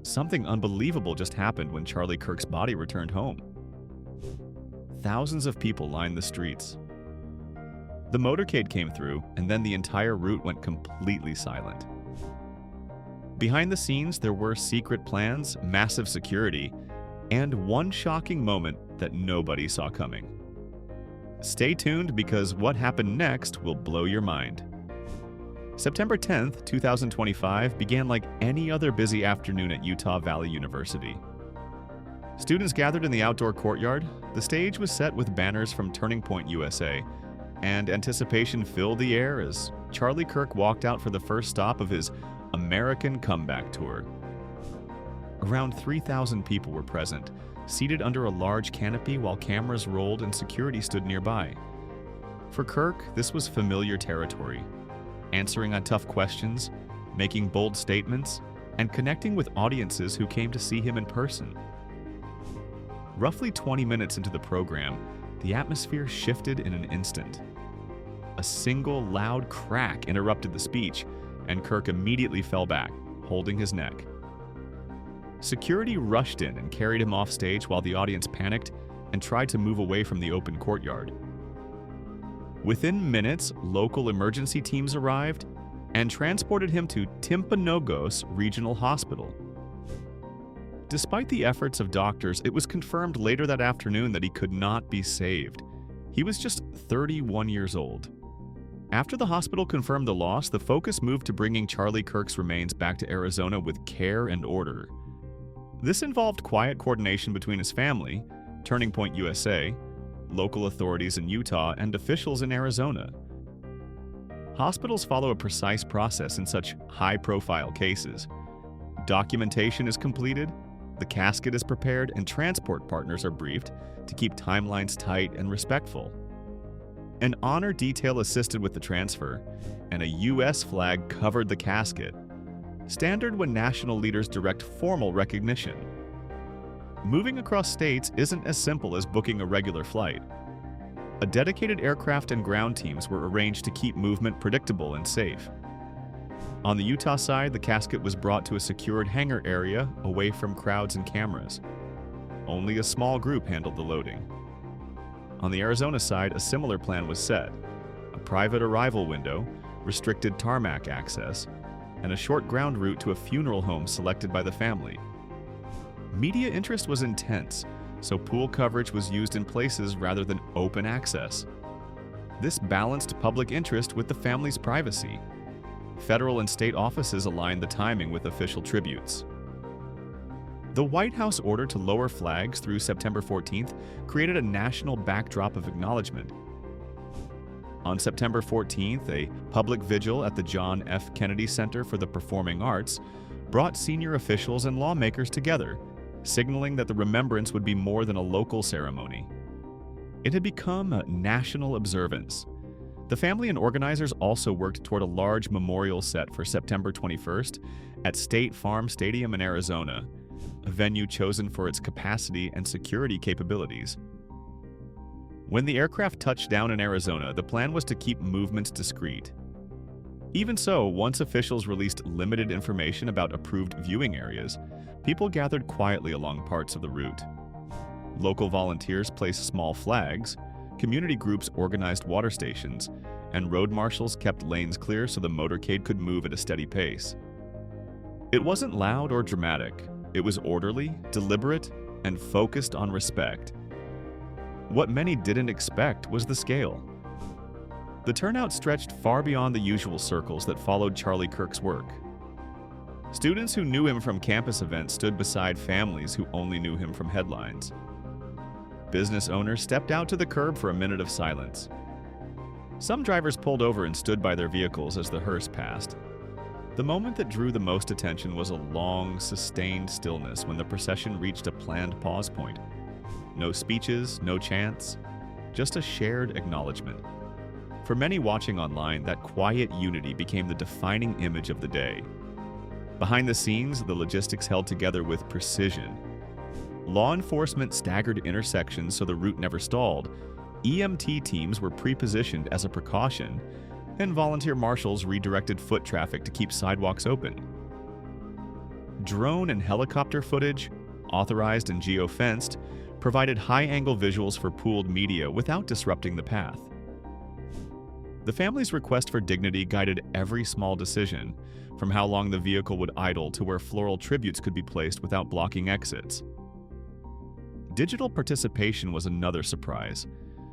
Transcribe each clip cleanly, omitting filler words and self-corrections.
something unbelievable just happened when Charlie Kirk's body returned home. Thousands of people lined the streets. The motorcade came through, and then the entire route went completely silent. Behind the scenes, there were secret plans, massive security, and one shocking moment that nobody saw coming. Stay tuned because what happened next will blow your mind. September 10th, 2025 began like any other busy afternoon at Utah Valley University. Students gathered in the outdoor courtyard. The stage was set with banners from Turning Point USA, and anticipation filled the air as Charlie Kirk walked out for the first stop of his American Comeback Tour. Around 3,000 people were present, seated under a large canopy while cameras rolled and security stood nearby. For Kirk, this was familiar territory, answering on tough questions, making bold statements, and connecting with audiences who came to see him in person. Roughly 20 minutes into the program, the atmosphere shifted in an instant. A single loud crack interrupted the speech, and Kirk immediately fell back, holding his neck. Security rushed in and carried him off stage while the audience panicked and tried to move away from the open courtyard. Within minutes, local emergency teams arrived and transported him to Timpanogos Regional Hospital. Despite the efforts of doctors, it was confirmed later that afternoon that he could not be saved. He was just 31 years old. After the hospital confirmed the loss, the focus moved to bringing Charlie Kirk's remains back to Arizona with care and order. This involved quiet coordination between his family, Turning Point USA, local authorities in Utah, and officials in Arizona. Hospitals follow a precise process in such high-profile cases. Documentation is completed, the casket is prepared, and transport partners are briefed to keep timelines tight and respectful. An honor detail assisted with the transfer, and a U.S. flag covered the casket, standard when national leaders direct formal recognition. Moving across states isn't as simple as booking a regular flight. A dedicated aircraft and ground teams were arranged to keep movement predictable and safe. On the Utah side, the casket was brought to a secured hangar area away from crowds and cameras. Only a small group handled the loading. On the Arizona side, a similar plan was set: a private arrival window, restricted tarmac access, and a short ground route to a funeral home selected by the family. Media interest was intense, so pool coverage was used in places rather than open access. This balanced public interest with the family's privacy. Federal and state offices aligned the timing with official tributes. The White House order to lower flags through September 14th created a national backdrop of acknowledgement. On September 14th, a public vigil at the John F. Kennedy Center for the Performing Arts brought senior officials and lawmakers together, signaling that the remembrance would be more than a local ceremony. It had become a national observance. The family and organizers also worked toward a large memorial set for September 21st at State Farm Stadium in Arizona, a venue chosen for its capacity and security capabilities. When the aircraft touched down in Arizona, the plan was to keep movements discreet. Even so, once officials released limited information about approved viewing areas, people gathered quietly along parts of the route. Local volunteers placed small flags, community groups organized water stations, and road marshals kept lanes clear so the motorcade could move at a steady pace. It wasn't loud or dramatic. It was orderly, deliberate, and focused on respect. What many didn't expect was the scale. The turnout stretched far beyond the usual circles that followed Charlie Kirk's work. Students who knew him from campus events stood beside families who only knew him from headlines. Business owners stepped out to the curb for a minute of silence. Some drivers pulled over and stood by their vehicles as the hearse passed. The moment that drew the most attention was a long, sustained stillness when the procession reached a planned pause point. No speeches, no chants, just a shared acknowledgement. For many watching online, that quiet unity became the defining image of the day. Behind the scenes, the logistics held together with precision. Law enforcement staggered intersections so the route never stalled. EMT teams were pre-positioned as a precaution, and volunteer marshals redirected foot traffic to keep sidewalks open. Drone and helicopter footage, authorized and geo-fenced, provided high-angle visuals for pooled media without disrupting the path. The family's request for dignity guided every small decision, from how long the vehicle would idle to where floral tributes could be placed without blocking exits. Digital participation was another surprise.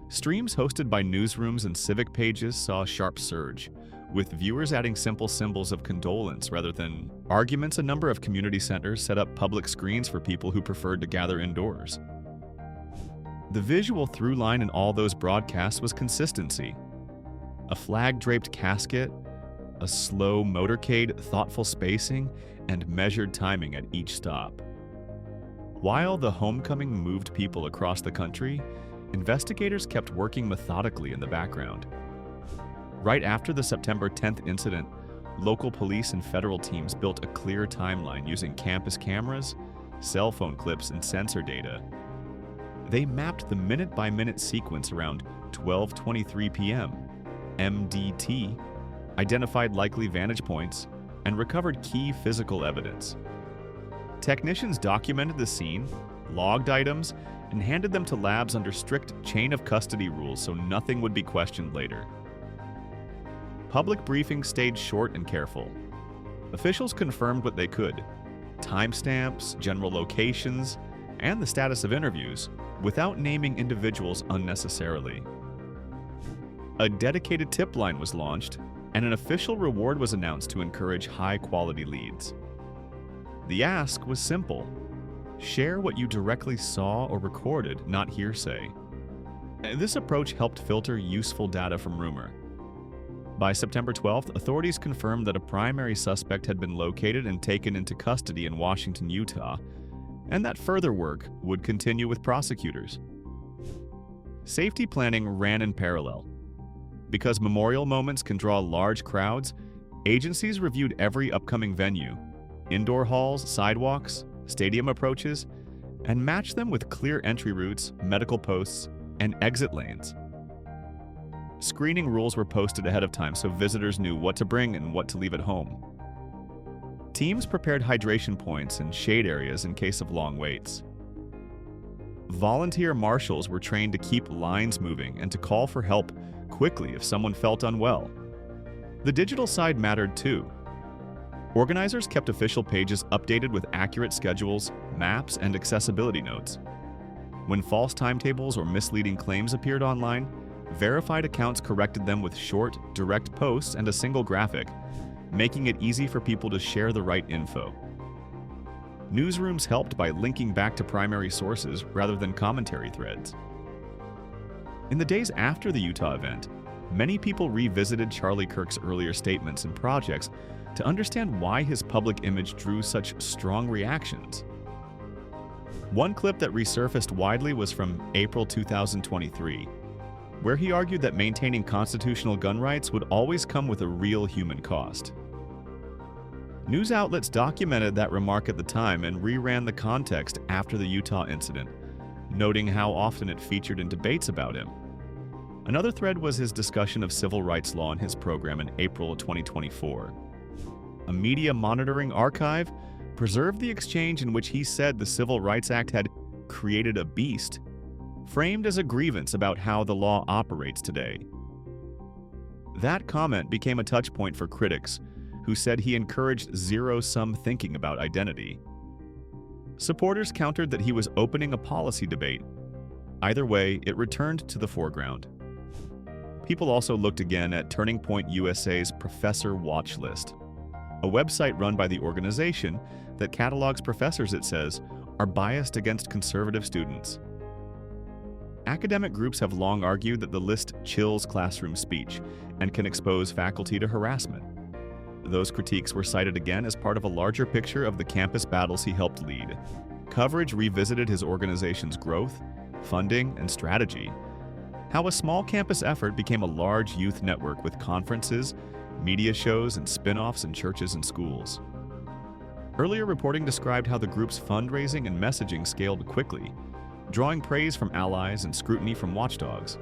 Streams hosted by newsrooms and civic pages saw a sharp surge, with viewers adding simple symbols of condolence rather than arguments. A number of community centers set up public screens for people who preferred to gather indoors. The visual through line in all those broadcasts was consistency. A flag-draped casket, a slow motorcade, thoughtful spacing, and measured timing at each stop. While the homecoming moved people across the country, investigators kept working methodically in the background. Right after the September 10th incident, local police and federal teams built a clear timeline using campus cameras, cell phone clips, and sensor data. They mapped the minute-by-minute sequence around 12:23 p.m., MDT, identified likely vantage points, and recovered key physical evidence. Technicians documented the scene, logged items, and handed them to labs under strict chain of custody rules so nothing would be questioned later. Public briefings stayed short and careful. Officials confirmed what they could: timestamps, general locations, and the status of interviews, without naming individuals unnecessarily. A dedicated tip line was launched, and an official reward was announced to encourage high-quality leads. The ask was simple: share what you directly saw or recorded, not hearsay. This approach helped filter useful data from rumor. By September 12th, authorities confirmed that a primary suspect had been located and taken into custody in Washington, Utah, and that further work would continue with prosecutors. Safety planning ran in parallel. Because memorial moments can draw large crowds, agencies reviewed every upcoming venue, indoor halls, sidewalks, stadium approaches, and matched them with clear entry routes, medical posts, and exit lanes. Screening rules were posted ahead of time so visitors knew what to bring and what to leave at home. Teams prepared hydration points and shade areas in case of long waits. Volunteer marshals were trained to keep lines moving and to call for help quickly if someone felt unwell. The digital side mattered too. Organizers kept official pages updated with accurate schedules, maps, and accessibility notes. When false timetables or misleading claims appeared online, verified accounts corrected them with short, direct posts and a single graphic, making it easy for people to share the right info. Newsrooms helped by linking back to primary sources rather than commentary threads. In the days after the Utah event, many people revisited Charlie Kirk's earlier statements and projects to understand why his public image drew such strong reactions. One clip that resurfaced widely was from April 2023, where he argued that maintaining constitutional gun rights would always come with a real human cost. News outlets documented that remark at the time and reran the context after the Utah incident, noting how often it featured in debates about him. Another thread was his discussion of civil rights law in his program in April of 2024. A media monitoring archive preserved the exchange in which he said the Civil Rights Act had created a beast, framed as a grievance about how the law operates today. That comment became a touchpoint for critics who said he encouraged zero-sum thinking about identity. Supporters countered that he was opening a policy debate. Either way, it returned to the foreground. People also looked again at Turning Point USA's Professor Watch List, a website run by the organization that catalogs professors, it says, are biased against conservative students. Academic groups have long argued that the list chills classroom speech and can expose faculty to harassment. Those critiques were cited again as part of a larger picture of the campus battles he helped lead. Coverage revisited his organization's growth, funding, and strategy, how a small campus effort became a large youth network with conferences, media shows, and spin-offs in churches and schools. Earlier reporting described how the group's fundraising and messaging scaled quickly, drawing praise from allies and scrutiny from watchdogs.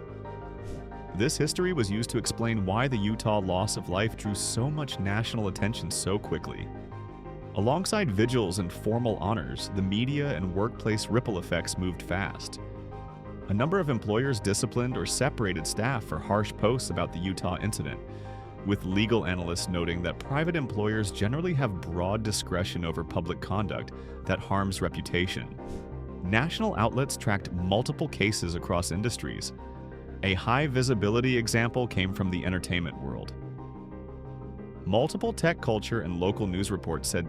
This history was used to explain why the Utah loss of life drew so much national attention so quickly. Alongside vigils and formal honors, the media and workplace ripple effects moved fast. A number of employers disciplined or separated staff for harsh posts about the Utah incident, with legal analysts noting that private employers generally have broad discretion over public conduct that harms reputation. National outlets tracked multiple cases across industries. A high-visibility example came from the entertainment world. Multiple tech culture and local news reports said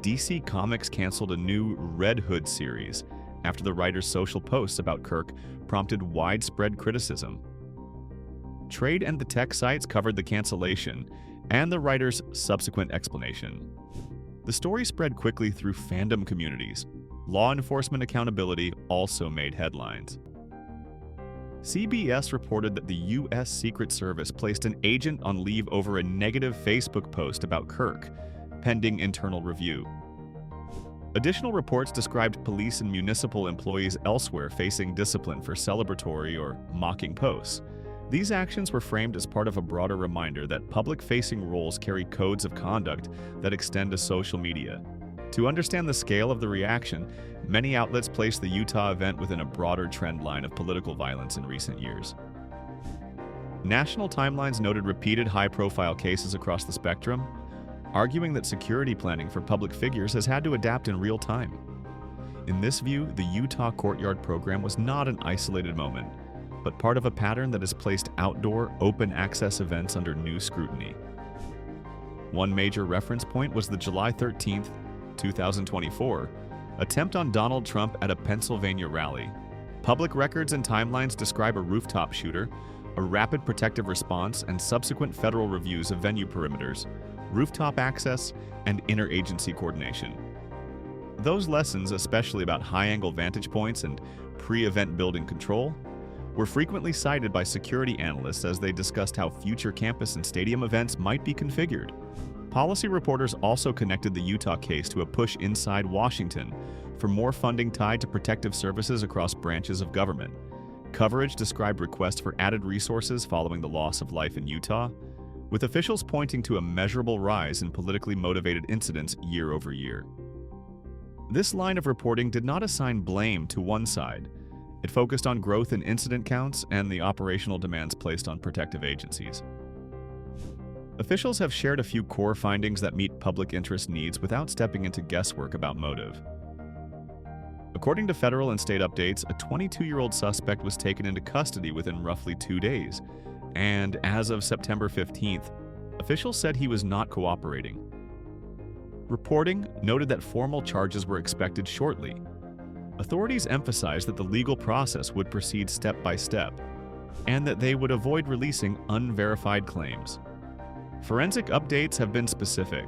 DC Comics canceled a new Red Hood series after the writer's social posts about Kirk prompted widespread criticism. Trade and the tech sites covered the cancellation and the writer's subsequent explanation. The story spread quickly through fandom communities. Law enforcement accountability also made headlines. CBS reported that the U.S. Secret Service placed an agent on leave over a negative Facebook post about Kirk, pending internal review. Additional reports described police and municipal employees elsewhere facing discipline for celebratory or mocking posts. These actions were framed as part of a broader reminder that public-facing roles carry codes of conduct that extend to social media. To understand the scale of the reaction, many outlets placed the Utah event within a broader trend line of political violence in recent years. National timelines noted repeated high-profile cases across the spectrum, arguing that security planning for public figures has had to adapt in real time. In this view, the Utah Courtyard program was not an isolated moment, but part of a pattern that has placed outdoor, open-access events under new scrutiny. One major reference point was the July 13, 2024, attempt on Donald Trump at a Pennsylvania rally. Public records and timelines describe a rooftop shooter, a rapid protective response, and subsequent federal reviews of venue perimeters, rooftop access, and interagency coordination. Those lessons, especially about high-angle vantage points and pre-event building control, were frequently cited by security analysts as they discussed how future campus and stadium events might be configured. Policy reporters also connected the Utah case to a push inside Washington for more funding tied to protective services across branches of government. Coverage described requests for added resources following the loss of life in Utah, with officials pointing to a measurable rise in politically motivated incidents year over year. This line of reporting did not assign blame to one side. It focused on growth in incident counts and the operational demands placed on protective agencies. Officials have shared a few core findings that meet public interest needs without stepping into guesswork about motive. According to federal and state updates, a 22-year-old suspect was taken into custody within roughly 2 days, and as of September 15th, officials said he was not cooperating. Reporting noted that formal charges were expected shortly. Authorities emphasized that the legal process would proceed step by step, and that they would avoid releasing unverified claims. Forensic updates have been specific.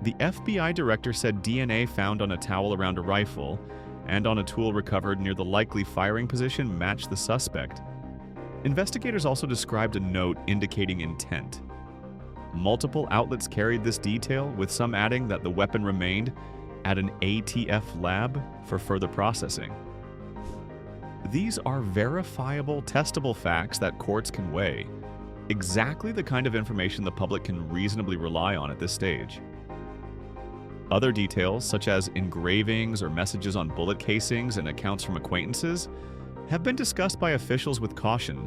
The FBI director said DNA found on a towel around a rifle and on a tool recovered near the likely firing position matched the suspect. Investigators also described a note indicating intent. Multiple outlets carried this detail, with some adding that the weapon remained at an ATF lab for further processing. These are verifiable, testable facts that courts can weigh, exactly the kind of information the public can reasonably rely on at this stage. Other details, such as engravings or messages on bullet casings and accounts from acquaintances, have been discussed by officials with caution,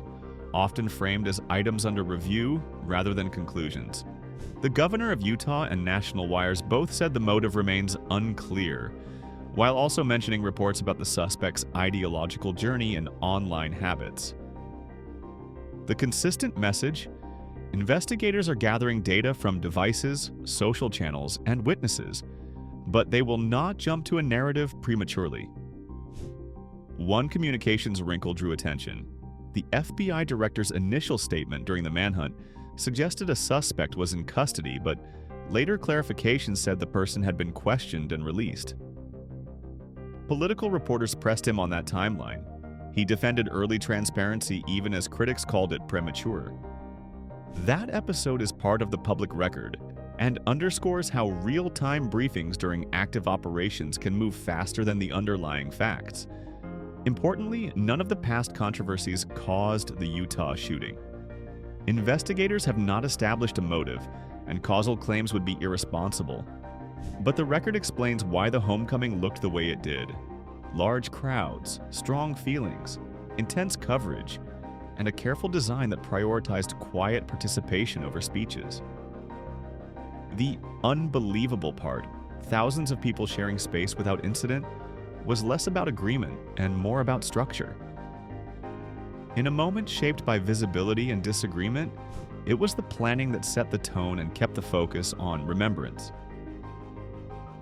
often framed as items under review rather than conclusions. The governor of Utah and National Wires both said the motive remains unclear, while also mentioning reports about the suspect's ideological journey and online habits. The consistent message: investigators are gathering data from devices, social channels, and witnesses, but they will not jump to a narrative prematurely. One communications wrinkle drew attention. The FBI director's initial statement during the manhunt suggested a suspect was in custody, but later clarification said the person had been questioned and released. Political reporters pressed him on that timeline. He defended early transparency even as critics called it premature. That episode is part of the public record and underscores how real-time briefings during active operations can move faster than the underlying facts. Importantly, none of the past controversies caused the Utah shooting. Investigators have not established a motive, and causal claims would be irresponsible. But the record explains why the homecoming looked the way it did. Large crowds, strong feelings, intense coverage, and a careful design that prioritized quiet participation over speeches. The unbelievable part, thousands of people sharing space without incident, was less about agreement and more about structure. In a moment shaped by visibility and disagreement, it was the planning that set the tone and kept the focus on remembrance.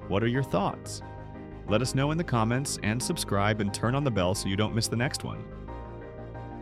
What are your thoughts? Let us know in the comments and subscribe and turn on the bell so you don't miss the next one.